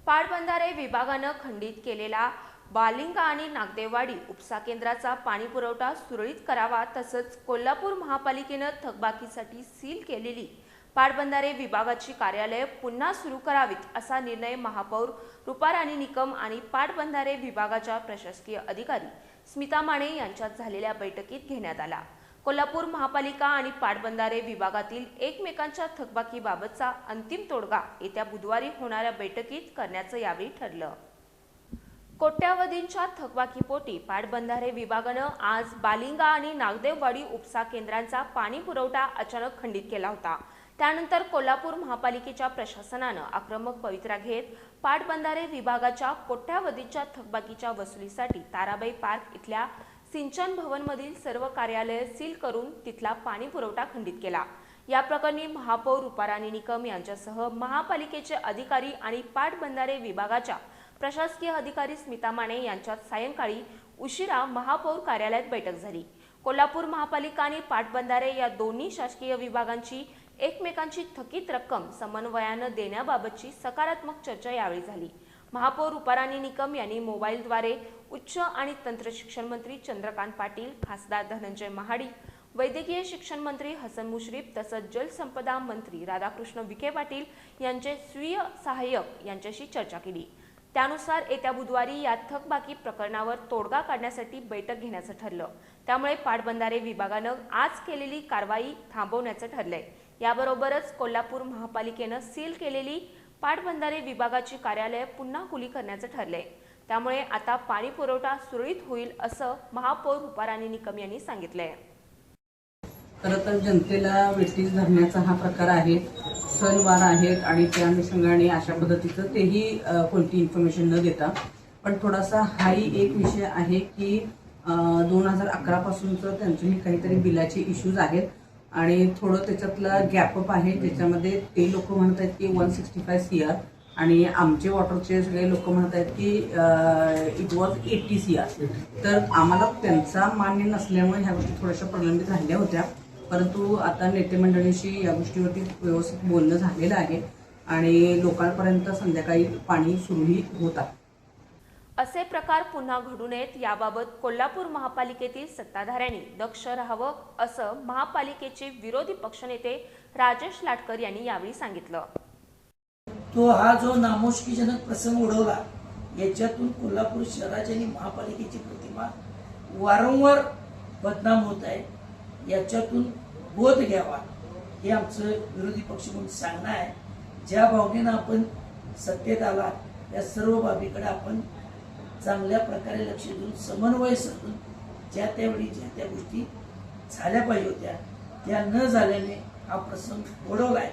पाटबंधारे विभागानं खंडित केलेला बालिंगा आणि नागदेववाडी उपसा केंद्राचा पाणी पुरवठा सुरळीत करावा, तसंच कोल्हापूर महापालिकेनं थकबाकीसाठी सील केलेली पाटबंधारे विभागाची कार्यालये पुन्हा सुरू करावीत असा निर्णय महापौर रुपाराणी निकम आणि पाटबंधारे विभागाच्या प्रशासकीय अधिकारी स्मिता माने यांच्यात झालेल्या बैठकीत घेण्यात आला। कोल्हापूर महापालिका आणि पाटबंधारे विभागातील एकमेकांच्या थकबाकीबाबतचा अंतिम तोडगा येत्या बुधवारी होणाऱ्या बैठकीत करण्याचं यावेळी ठरलं। कोट्यावधींच्या थकबाकीपोटी पाटबंधारे विभागानं आज बालिंगा आणि नागदेववाडी उपसा केंद्रांचा पाणी पुरवठा अचानक खंडित केला होता। त्यानंतर कोल्हापूर महापालिकेच्या प्रशासनानं आक्रमक पवित्रा घेत पाटबंधारे विभागाच्या कोट्यावधींच्या थकबाकीच्या वसुलीसाठी ताराबाई पार्क इथल्या सिंचन भवनमधील सर्व कार्यालये सील करून तिथला पाणी पुरवठा खंडित केला। या प्रकरणी महापौर रुपाराणी निकम यांच्यासह महापालिकेचे अधिकारी आणि पाटबंधारे विभागाच्या प्रशासकीय अधिकारी स्मिता माने यांच्यात सायंकाळी उशिरा महापौर कार्यालयात बैठक झाली। कोल्हापूर महापालिका आणि पाटबंधारे या दोन्ही शासकीय विभागांची एकमेकांची थकीत रक्कम समन्वयानं देण्याबाबतची सकारात्मक चर्चा यावेळी झाली। महापौर रुपाराणी निकम यांनी मोबाईलद्वारे उच्च आणि तंत्र शिक्षण मंत्री चंद्रकांत पाटील, खासदार धनंजय महाडिक, वैद्यकीय शिक्षण मंत्री हसन मुश्रीफ तसंच जलसंपदा मंत्री राधाकृष्ण विखे पाटील यांचे स्वीय सहाय्यक यांच्याशी चर्चा केली। त्यानुसार येत्या बुधवारी या थकबाकी प्रकरणावर तोडगा काढण्यासाठी बैठक घेण्याचं ठरलं। त्यामुळे पाटबंधारे विभागानं आज केलेली कारवाई थांबवण्याचं ठरलंय। याबरोबरच कोल्हापूर महापालिकेनं सील केलेली पाटबंधारे विभागाची कार्यालये पुन्हा खुली करण्याचं ठरलंय। त्यामुळे आता पाणी पुरवठा सुरळीत होईल असं महापौर रुपाराणी निकम यांनी सांगितलंय। खरं तर जनतेला वेठीस धरण्याचा हा प्रकार आहे, सणवार आहेत आणि त्या अनुषंगाने अशा पद्धतीचं तेही कोणती इन्फॉर्मेशन न देता, पण थोडासा हाही एक विषय आहे की 2011 पासूनचं त्यांचंही काहीतरी बिलाचे इश्यूज आहेत आणि थोडं त्याच्यातला गॅपअप आहे, ज्याच्यामध्ये ते लोक म्हणत आहेत की 165 CR आणि आमचे वॉटरचे सगळे लोक म्हणत आहेत की इट वॉज 80 CR। तर आम्हाला त्यांचा मान्य नसल्यामुळे ह्या गोष्टी थोड्याशा प्रलंबित राहिल्या होत्या, परंतु आता नेते मंडळींशी या गोष्टीवरती व्यवस्थित बोलणं झालेलं आहे आणि लोकांपर्यंत संध्याकाळी पाणी सुरूही होत आहे। असे प्रकार पुन्हा घडू नयेत याबाबत कोल्हापूर महापालिकेतील सत्ताधाऱ्यांनी दक्ष राहावं असं महापालिकेचे विरोधी पक्षनेते राजेश लाटकर यांनी यावेळी सांगितलं। तो हा जो नामुष्कीजनक प्रसंग उडवला, याच्यातून कोल्हापूर शहराची आणि महापालिकेची प्रतिमा वारंवार बदनाम होत आहे। याच्यातून बोध घ्यावा हे आमचं विरोधी पक्ष म्हणून सांगणं आहे। ज्या भावनेनं आपण सत्तेत आला या सर्व बाबीकडे आपण चांगल्या प्रकारे लक्ष देऊन समन्वय साधून ज्या त्यावेळी ज्या त्या गोष्टी झाल्या पाहिजे होत्या त्या न झाल्याने हा प्रसंग ओढवलाय।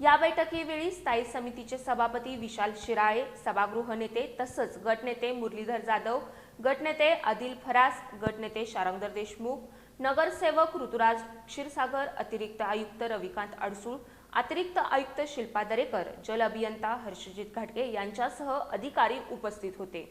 या बैठकीवेळी स्थायी समितीचे सभापती विशाल शिराळे, सभागृह नेते तसंच गटनेते मुरलीधर जाधव, गटनेते आदिल फरास, गटनेते शारंगधर देशमुख, नगरसेवक ऋतुराज क्षीरसागर, अतिरिक्त आयुक्त रविकांत अडसूळ, अतिरिक्त आयुक्त शिल्पा दरेकर, जल अभियंता हर्षजित घाटगे यांच्यासह अधिकारी उपस्थित होते।